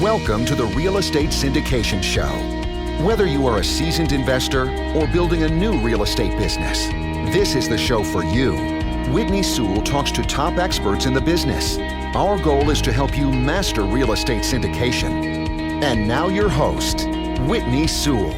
Welcome to the Real Estate Syndication Show. Whether you are a seasoned investor or building a new real estate business, this is the show for you. Whitney Sewell talks to top experts in the business. Our goal is to help you master real estate syndication. And now your host, Whitney Sewell.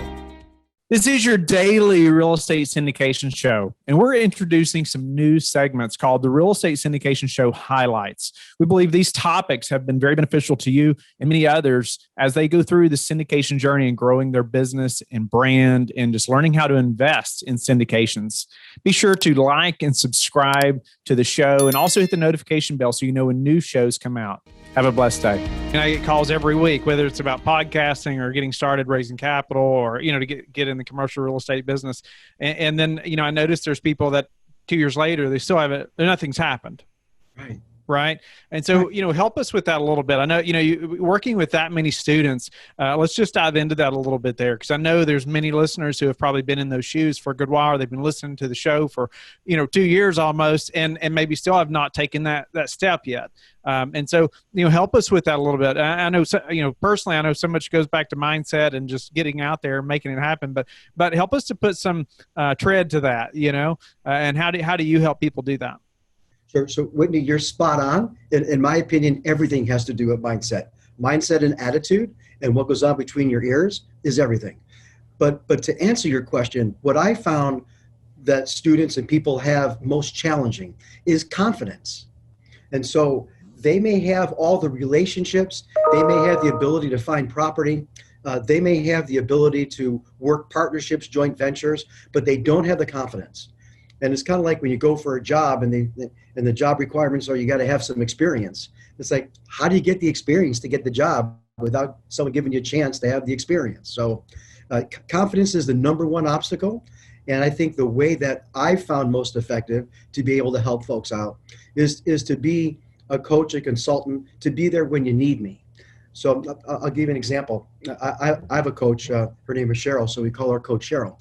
This is your daily real estate syndication show, and we're introducing some new segments called the Real Estate Syndication Show Highlights. We believe these topics have been very beneficial to you and many others as they go through the syndication journey and growing their business and brand and just learning how to invest in syndications. Be sure to like and subscribe to the show and also hit the notification bell so you know when new shows come out. Have a blessed day. And I get calls every week, whether it's about podcasting or getting started raising capital or, to get in the commercial real estate business. And then, I noticed there's people that 2 years later, they still haven't, nothing's happened. Right. And so, help us with that a little bit. I know, you working with that many students, let's just dive into that a little bit there. Cause I know there's many listeners who have probably been in those shoes for a good while. They've been listening to the show for, 2 years almost, and maybe still have not taken that step yet. And so, help us with that a little bit. I know, personally, I know so much goes back to mindset and just getting out there and making it happen, but help us to put some tread to that, and how do you help people do that? Sure. So Whitney, you're spot on. In my opinion, everything has to do with mindset. Mindset and attitude and what goes on between your ears is everything. But to answer your question, what I found that students and people have most challenging is confidence. And so they may have all the relationships, they may have the ability to find property, they may have the ability to work partnerships, joint ventures, but they don't have the confidence. And it's kind of like when you go for a job and the job requirements are you got to have some experience. It's like, how do you get the experience to get the job without someone giving you a chance to have the experience? So confidence is the number one obstacle. And I think the way that I found most effective to be able to help folks out is to be a coach, a consultant, to be there when you need me. So I'll give you an example. I have a coach, her name is Cheryl, so we call her Coach Cheryl.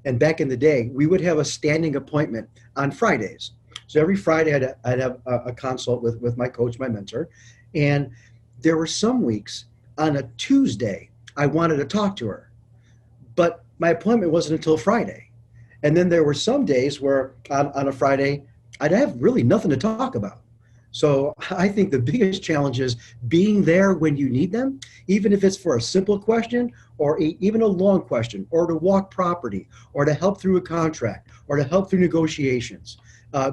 And back in the day, we would have a standing appointment on Fridays. So every Friday I'd have a consult with my coach, my mentor. And there were some weeks on a Tuesday, I wanted to talk to her, but my appointment wasn't until Friday. And then there were some days where on a Friday, I'd have really nothing to talk about. So I think the biggest challenge is being there when you need them, even if it's for a simple question or even a long question, or to walk property, or to help through a contract, or to help through negotiations.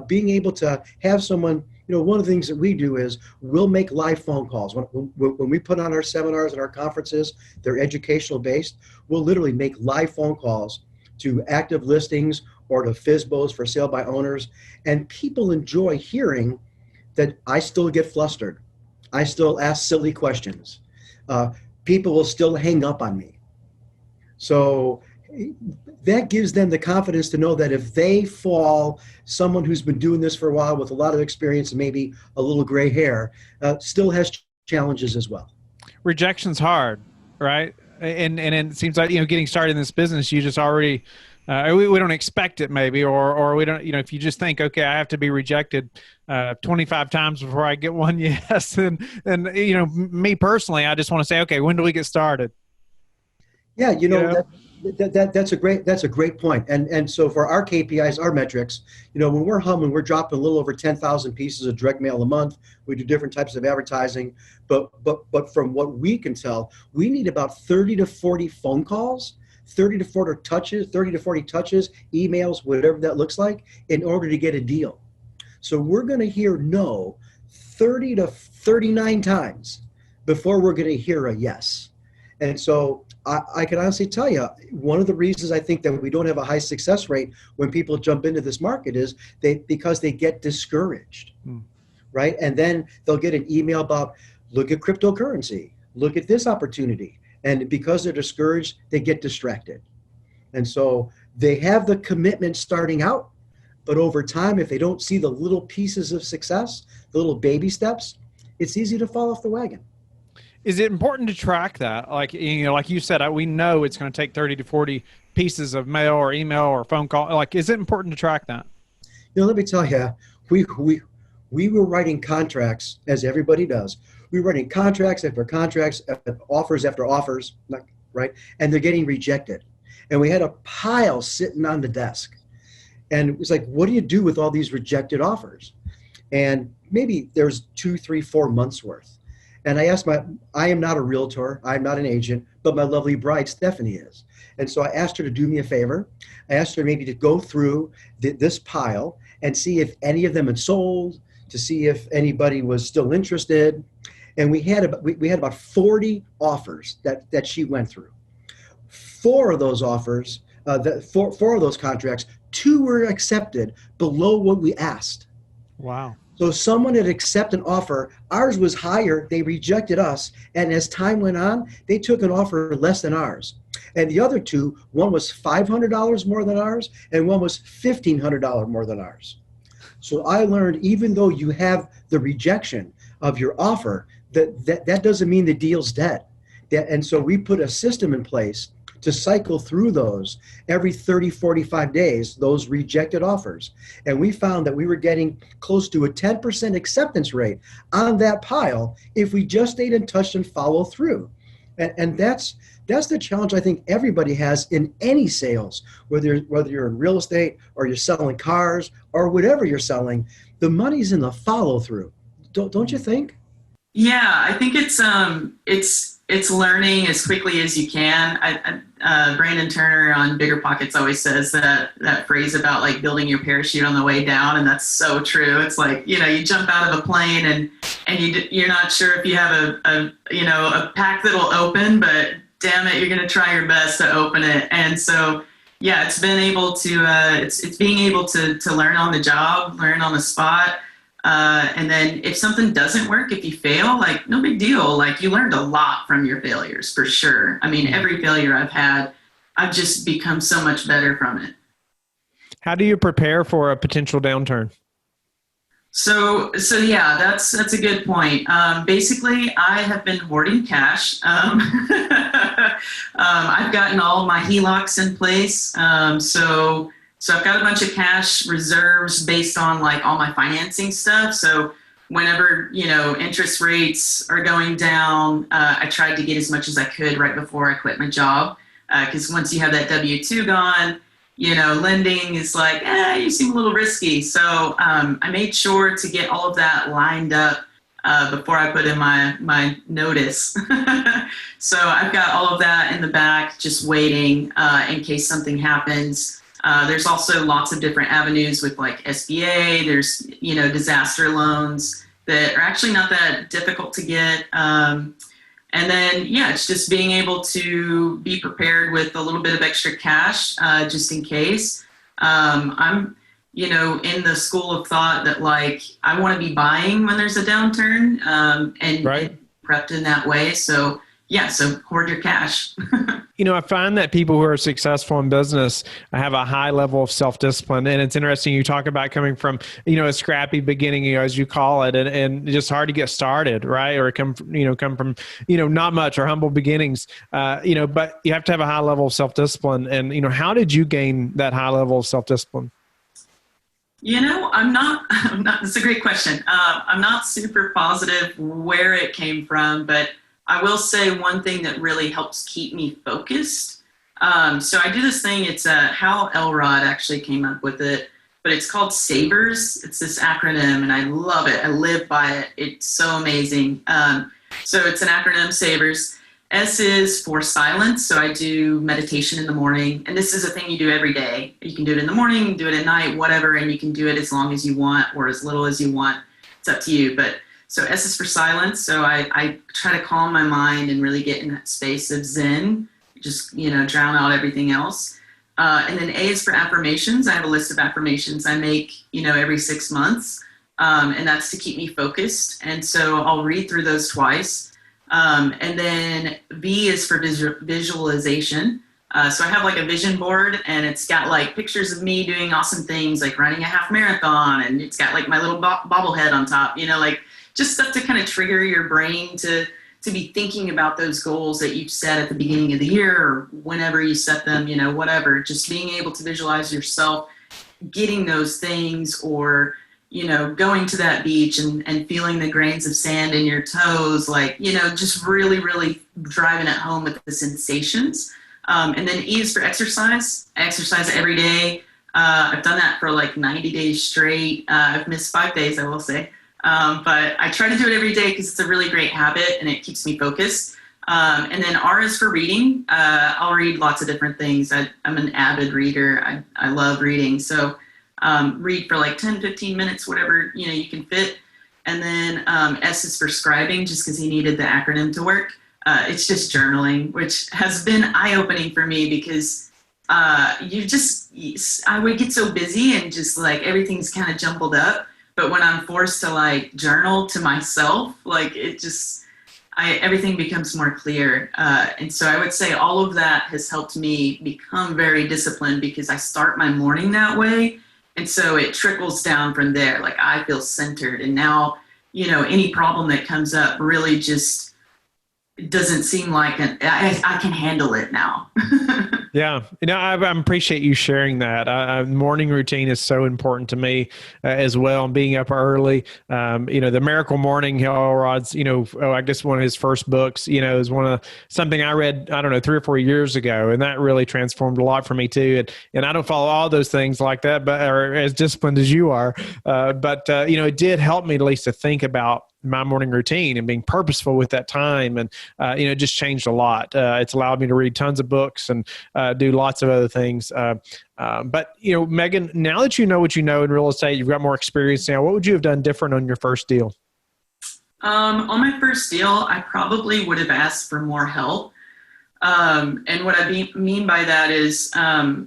Being able to have someone, one of the things that we do is we'll make live phone calls. When we put on our seminars and our conferences, they're educational based, we'll literally make live phone calls to active listings or to FSBOs for sale by owners. And people enjoy hearing that I still get flustered. I still ask silly questions. People will still hang up on me. So that gives them the confidence to know that if they fall, someone who's been doing this for a while with a lot of experience and maybe a little gray hair still has challenges as well. Rejection's hard, right? And it seems like, getting started in this business, you just already, we don't expect it maybe, or we don't, if you just think, okay, I have to be rejected 25 times before I get one yes. And me personally, I just want to say, okay, when do we get started? Yeah, that's a great point. And so for our KPIs, our metrics, when we're humming, we're dropping a little over 10,000 pieces of direct mail a month. We do different types of advertising, but from what we can tell, we need about 30 to 40 phone calls, 30 to 40 touches, emails, whatever that looks like, in order to get a deal. So we're going to hear no 30 to 39 times before we're going to hear a yes. And so I can honestly tell you, one of the reasons I think that we don't have a high success rate when people jump into this market is because they get discouraged, right? And then they'll get an email about, look at cryptocurrency, look at this opportunity. And because they're discouraged, they get distracted. And so they have the commitment starting out, but over time, if they don't see the little pieces of success, the little baby steps, it's easy to fall off the wagon. Is it important to track that? Like you said, we know it's going to take 30 to 40 pieces of mail or email or phone call. Like, is it important to track that? Let me tell you, We were writing contracts, as everybody does. We were writing contracts after contracts, offers after offers, right? And they're getting rejected. And we had a pile sitting on the desk. And it was like, what do you do with all these rejected offers? And maybe there's 2, 3, 4 months worth. And I asked I am not a realtor, I'm not an agent, but my lovely bride, Stephanie, is. And so I asked her to do me a favor. I asked her maybe to go through this pile and see if any of them had sold, to see if anybody was still interested. And we had about 40 offers that she went through. 4 of those offers, four of those contracts, 2 were accepted below what we asked. Wow. So someone had accepted an offer. Ours was higher. They rejected us. And as time went on, they took an offer less than ours. And the other 2, one was $500 more than ours, and one was $1,500 more than ours. So I learned, even though you have the rejection of your offer, that doesn't mean the deal's dead. And so we put a system in place to cycle through those every 30, 45 days, those rejected offers. And we found that we were getting close to a 10% acceptance rate on that pile if we just stayed in touch and follow through. And that's the challenge I think everybody has in any sales, whether you're in real estate or you're selling cars or whatever you're selling. The money's in the follow through. Don't you think? Yeah, I think it's learning as quickly as you can. Brandon Turner on Bigger Pockets always says that phrase about like building your parachute on the way down, and that's so true. It's like, you jump out of a plane and you're not sure if you have a pack that'll open, but damn it, you're going to try your best to open it. And so, yeah, it's being able to learn on the job, learn on the spot. And then if something doesn't work, if you fail, like no big deal. Like you learned a lot from your failures for sure. I mean, every failure I've had, I've just become so much better from it. How do you prepare for a potential downturn? So yeah, that's a good point. Basically, I have been hoarding cash. I've gotten all my HELOCs in place. So I've got a bunch of cash reserves based on like all my financing stuff. So whenever, interest rates are going down, I tried to get as much as I could right before I quit my job. Because once you have that W-2 gone, lending is like, you seem a little risky. So I made sure to get all of that lined up before I put in my notice. So I've got all of that in the back, just waiting in case something happens. There's also lots of different avenues with like SBA. There's, disaster loans that are actually not that difficult to get. And then, it's just being able to be prepared with a little bit of extra cash just in case. I'm, in the school of thought that like I want to be buying when there's a downturn and right. Prepped in that way. So hoard your cash. I find that people who are successful in business have a high level of self-discipline. And it's interesting, you talk about coming from, a scrappy beginning, as you call it, and just hard to get started, right? Or come from, not much or humble beginnings, but you have to have a high level of self-discipline. And, how did you gain that high level of self-discipline? I'm not, that's a great question. I'm not super positive where it came from, but I will say one thing that really helps keep me focused. So I do this thing, it's Hal Elrod actually came up with it, but it's called SAVERS. It's this acronym and I love it. I live by it. It's so amazing. So it's an acronym, SAVERS. S is for silence. So I do meditation in the morning, and this is a thing you do every day. You can do it in the morning, do it at night, whatever, and you can do it as long as you want or as little as you want. It's up to you. But so S is for silence. So I try to calm my mind and really get in that space of Zen, just, drown out everything else. And then A is for affirmations. I have a list of affirmations I make, every 6 months. And that's to keep me focused. And so I'll read through those twice. And then V is for visualization. So I have like a vision board and it's got like pictures of me doing awesome things like running a half marathon. And it's got like my little bobblehead on top, like just stuff to kind of trigger your brain to be thinking about those goals that you've set at the beginning of the year or whenever you set them, whatever, just being able to visualize yourself getting those things or, going to that beach and feeling the grains of sand in your toes, like, just really, really driving it home with the sensations. And then E is for exercise. I exercise every day. I've done that for like 90 days straight. I've missed 5 days, I will say. But I try to do it every day because it's a really great habit and it keeps me focused. And then R is for reading. I'll read lots of different things. I'm an avid reader. I love reading. So read for like 10, 15 minutes, whatever, you can fit. And then S is for scribing, just because he needed the acronym to work. It's just journaling, which has been eye-opening for me because I would get so busy and just like everything's kind of jumbled up. But when I'm forced to like journal to myself, like everything becomes more clear. And so I would say all of that has helped me become very disciplined because I start my morning that way. And so it trickles down from there. Like I feel centered. And now, any problem that comes up really just doesn't seem like I can handle it now. Yeah. I appreciate you sharing that. Morning routine is so important to me as well. And being up early, the Miracle Morning, Rod's, I guess one of his first books, is something I read, I don't know, 3 or 4 years ago. And that really transformed a lot for me too. And I don't follow all those things like that, or as disciplined as you are. But it did help me at least to think about my morning routine and being purposeful with that time. And, it just changed a lot. It's allowed me to read tons of books and do lots of other things. But, Meghan, now that you know what you know in real estate, you've got more experience now, what would you have done different on your first deal? On my first deal, I probably would have asked for more help. And what I mean by that is I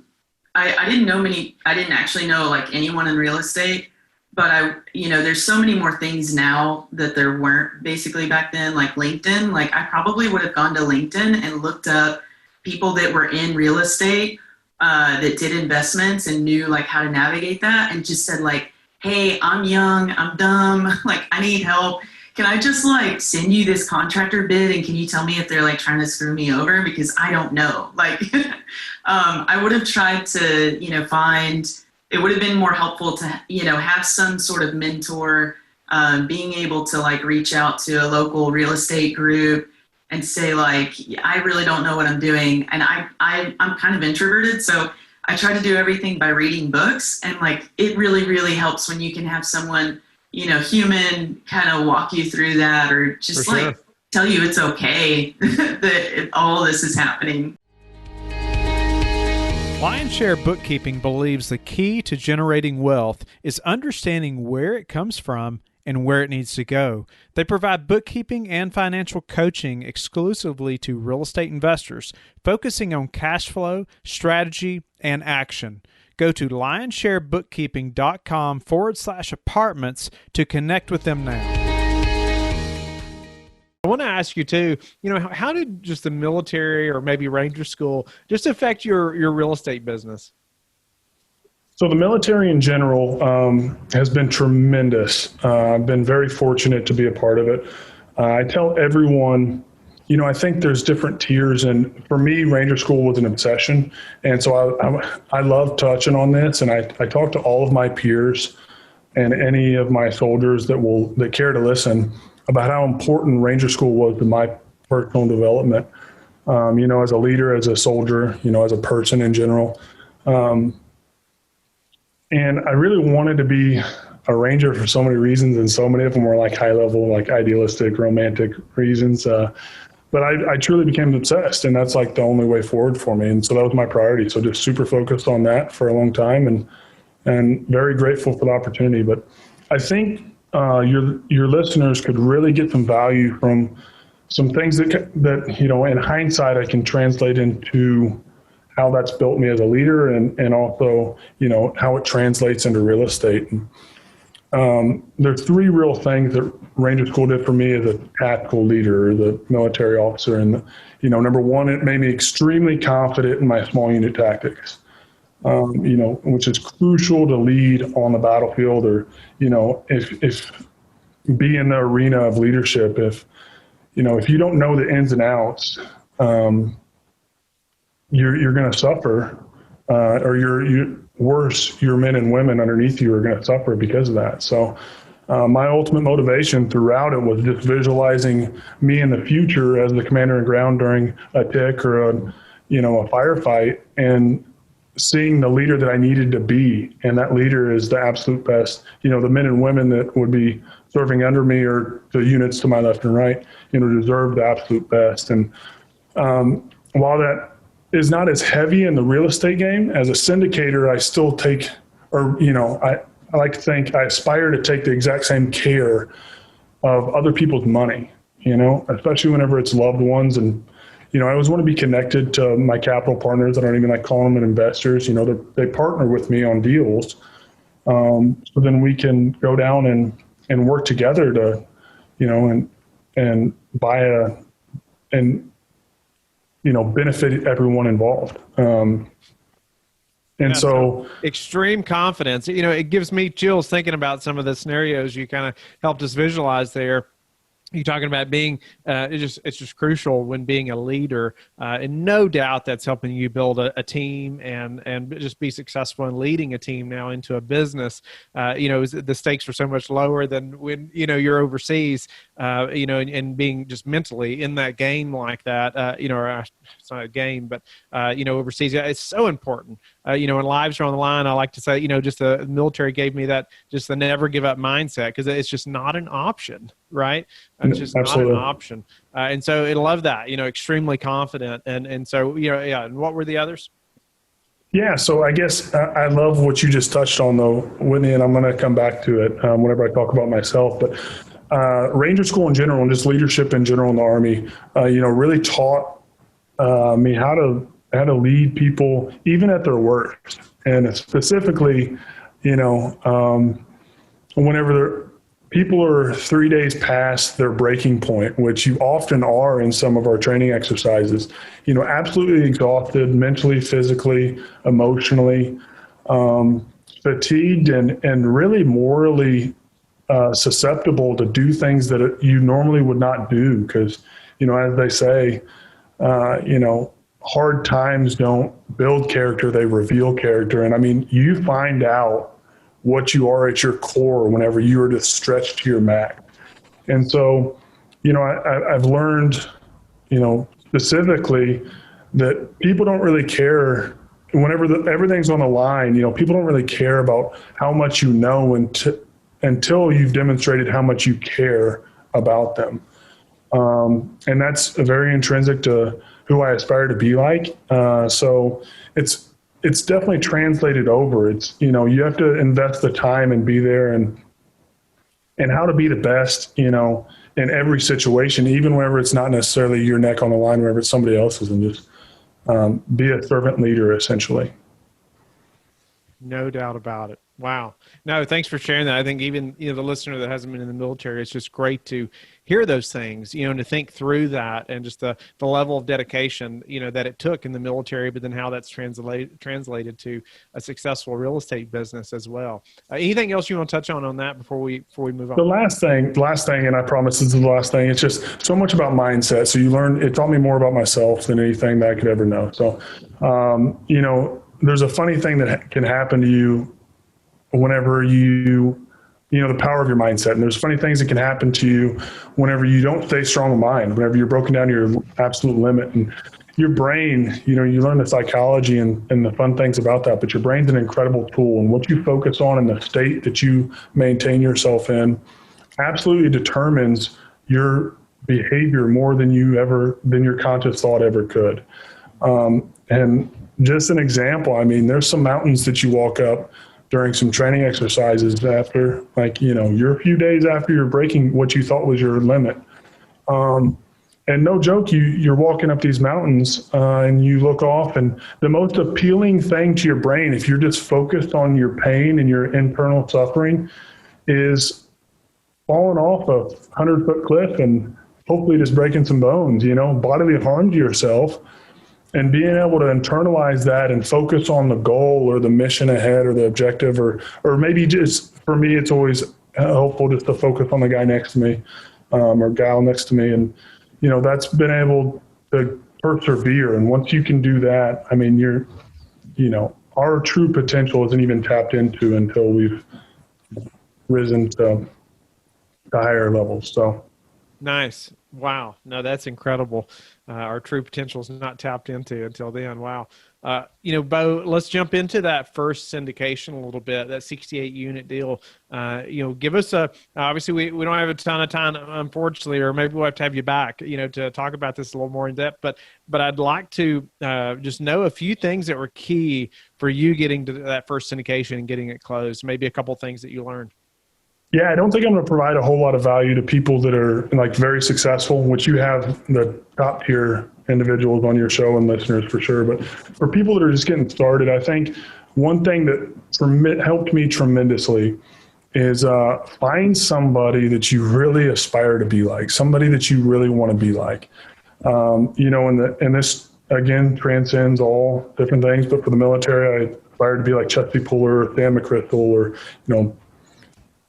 didn't actually know like anyone in real estate. But there's so many more things now that there weren't basically back then, like LinkedIn. Like I probably would have gone to LinkedIn and looked up people that were in real estate that did investments and knew like how to navigate that, and just said like, hey, I'm young, I'm dumb, like I need help. Can I just like send you this contractor bid and can you tell me if they're like trying to screw me over? Because I don't know. Like I would have tried to, it would have been more helpful to, have some sort of mentor, being able to like reach out to a local real estate group and say like, I really don't know what I'm doing. And I'm kind of introverted. So I try to do everything by reading books. And like, it really, really helps when you can have someone, human kind of walk you through that, or just like tell you it's okay that all this is happening. Lionshare Bookkeeping believes the key to generating wealth is understanding where it comes from and where it needs to go. They provide bookkeeping and financial coaching exclusively to real estate investors, focusing on cash flow, strategy, and action. Go to lionsharebookkeeping.com/apartments to connect with them now. I want to ask you too, how did just the military or maybe Ranger School just affect your real estate business? So the military in general has been tremendous. I've been very fortunate to be a part of it. I tell everyone, I think there's different tiers, and for me, Ranger School was an obsession. And so I love touching on this, and I talk to all of my peers and any of my soldiers that care to listen about how important Ranger School was to my personal development, as a leader, as a soldier, as a person in general. And I really wanted to be a Ranger for so many reasons, and so many of them were like high level, like idealistic, romantic reasons. But I truly became obsessed, and that's like the only way forward for me. And so that was my priority. So just super focused on that for a long time, and very grateful for the opportunity. But I think your listeners could really get some value from some things that in hindsight I can translate into how that's built me as a leader, and also how it translates into real estate. There's 3 real things that Ranger School did for me as a tactical leader, or the military officer. And number 1, it made me extremely confident in my small unit tactics. Which is crucial to lead on the battlefield, or, if be in the arena of leadership, if you don't know the ins and outs, you're going to suffer, or worse your men and women underneath you are going to suffer because of that. So my ultimate motivation throughout it was just visualizing me in the future as the commander in ground during a tick or a firefight, and seeing the leader that I needed to be. And that leader is the absolute best. The men and women that would be serving under me or the units to my left and right, deserve the absolute best. And while that is not as heavy in the real estate game, as a syndicator, I still take, I like to think I aspire to take the exact same care of other people's money, especially whenever it's loved ones. And, I always want to be connected to my capital partners. I don't even like calling them investors. They partner with me on deals. So then we can go down and work together to, and buy benefit everyone involved. And so extreme confidence, it gives me chills thinking about some of the scenarios you kind of helped us visualize there. You're talking about being, it's just crucial when being a leader, and no doubt that's helping you build a team and just be successful in leading a team now into a business. The stakes are so much lower than when, you're overseas, and being just mentally in that game like that, or it's not a game, but, overseas, it's so important. When lives are on the line, I like to say, just the military gave me that, just the never give up mindset, because it's just not an option, right? It's just Absolutely. not an option. And so I love that, extremely confident. And so, yeah. And what were the others? Yeah. So I guess I love what you just touched on though, Whitney, and I'm going to come back to it whenever I talk about myself, but Ranger School in general and just leadership in general in the Army, really taught me how to lead people even at their worst. And specifically, whenever people are 3 days past their breaking point, which you often are in some of our training exercises, absolutely exhausted mentally, physically, emotionally, fatigued, and really morally susceptible to do things that you normally would not do. Because, as they say, hard times don't build character, they reveal character. And I mean, you find out what you are at your core whenever you are just stretched to your max. And so, I've learned, specifically that people don't really care whenever everything's on the line. People don't really care about how much you know until you've demonstrated how much you care about them. And that's very intrinsic to who I aspire to be like. So it's definitely translated over. It's, you have to invest the time and be there and how to be the best, in every situation, even whenever it's not necessarily your neck on the line, whenever it's somebody else's, and just be a servant leader, essentially. No doubt about it. Wow. No, thanks for sharing that. I think even, the listener that hasn't been in the military, it's just great to hear those things, and to think through that and just the level of dedication, that it took in the military, but then how that's translated to a successful real estate business as well. Anything else you want to touch on that before we move on? The last thing, and I promise this is the last thing, it's just so much about mindset. So it taught me more about myself than anything that I could ever know. So, there's a funny thing that can happen to you whenever the power of your mindset. And there's funny things that can happen to you whenever you don't stay strong of mind, whenever you're broken down to your absolute limit. And your brain, you learn the psychology and the fun things about that, but your brain's an incredible tool. And what you focus on and the state that you maintain yourself in absolutely determines your behavior more than your conscious thought ever could. And just an example, there's some mountains that you walk up during some training exercises after, you're a few days after you're breaking what you thought was your limit. And no joke, you're walking up these mountains and you look off, and the most appealing thing to your brain, if you're just focused on your pain and your internal suffering, is falling off a 100-foot cliff and hopefully just breaking some bones, bodily harm to yourself. And being able to internalize that and focus on the goal or the mission ahead or the objective, or maybe just, for me, it's always helpful just to focus on the guy next to me or gal next to me. And, that's been able to persevere. And once you can do that, our true potential isn't even tapped into until we've risen to higher levels. So. Nice. Wow. No, that's incredible. Our true potential is not tapped into until then. Wow. Bo, let's jump into that first syndication a little bit, that 68 unit deal. Give us obviously we don't have a ton of time, unfortunately, or maybe we'll have to have you back, to talk about this a little more in depth, but I'd like to just know a few things that were key for you getting to that first syndication and getting it closed, maybe a couple of things that you learned. Yeah, I don't think I'm going to provide a whole lot of value to people that are like very successful, which you have the top tier individuals on your show and listeners for sure. But for people that are just getting started, I think one thing that helped me tremendously is find somebody that you really aspire to be like, somebody that you really want to be like. And this again transcends all different things. But for the military, I aspire to be like Chesty Puller, or Sam McChrystal, or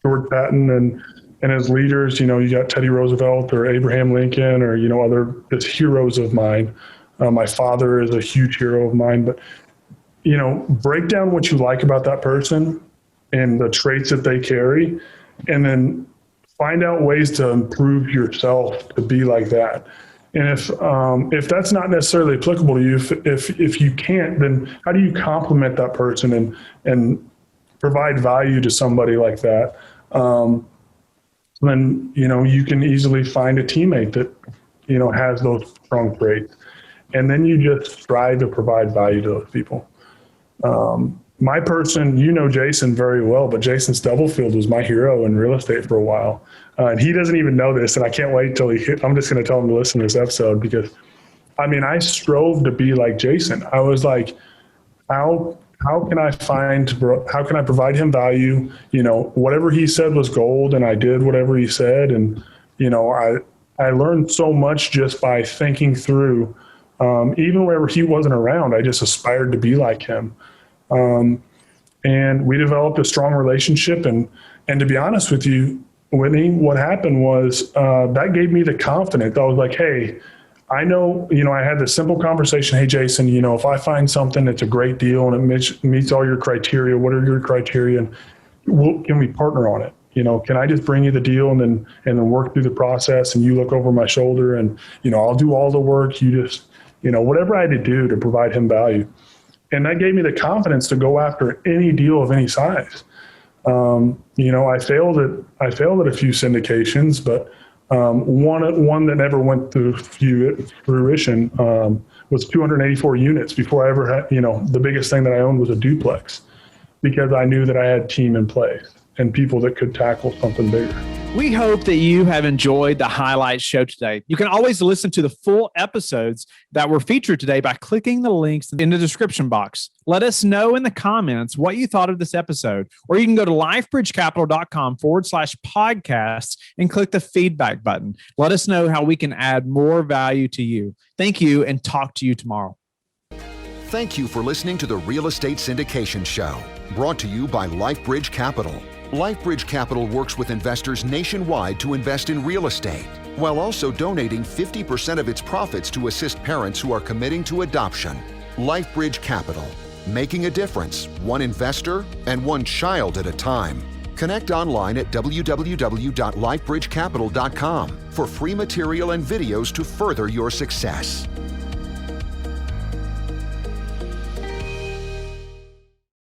George Patton, and as leaders, you got Teddy Roosevelt or Abraham Lincoln, or other just heroes of mine. My father is a huge hero of mine. But break down what you like about that person and the traits that they carry, and then find out ways to improve yourself to be like that. And if that's not necessarily applicable to you, if you can't, then how do you complement that person and provide value to somebody like that? Then, you can easily find a teammate that, has those strong traits. And then you just strive to provide value to those people. My person, Jason very well, but Jason Stubblefield was my hero in real estate for a while. And he doesn't even know this, and I can't wait till I'm just going to tell him to listen to this episode, because, I strove to be like Jason. I was like, how can I provide him value? Whatever he said was gold, and I did whatever he said. And, I learned so much just by thinking through, even whenever he wasn't around, I just aspired to be like him. And we developed a strong relationship. And to be honest with you, Whitney, what happened was, that gave me the confidence. I was like, hey, I know, I had this simple conversation. Hey, Jason, if I find something that's a great deal and it meets all your criteria, what are your criteria? And can we partner on it? Can I just bring you the deal and then work through the process, and you look over my shoulder, and, I'll do all the work. You just, whatever I had to do to provide him value. And that gave me the confidence to go after any deal of any size. I failed at a few syndications, but one that never went to fruition was 284 units before I ever had, the biggest thing that I owned was a duplex, because I knew that I had team in place and people that could tackle something bigger. We hope that you have enjoyed the highlights show today. You can always listen to the full episodes that were featured today by clicking the links in the description box. Let us know in the comments what you thought of this episode, or you can go to lifebridgecapital.com/podcasts and click the feedback button. Let us know how we can add more value to you. Thank you, and talk to you tomorrow. Thank you for listening to the Real Estate Syndication Show, brought to you by LifeBridge Capital. LifeBridge Capital works with investors nationwide to invest in real estate, while also donating 50% of its profits to assist parents who are committing to adoption. LifeBridge Capital, making a difference, one investor and one child at a time. Connect online at www.lifebridgecapital.com for free material and videos to further your success.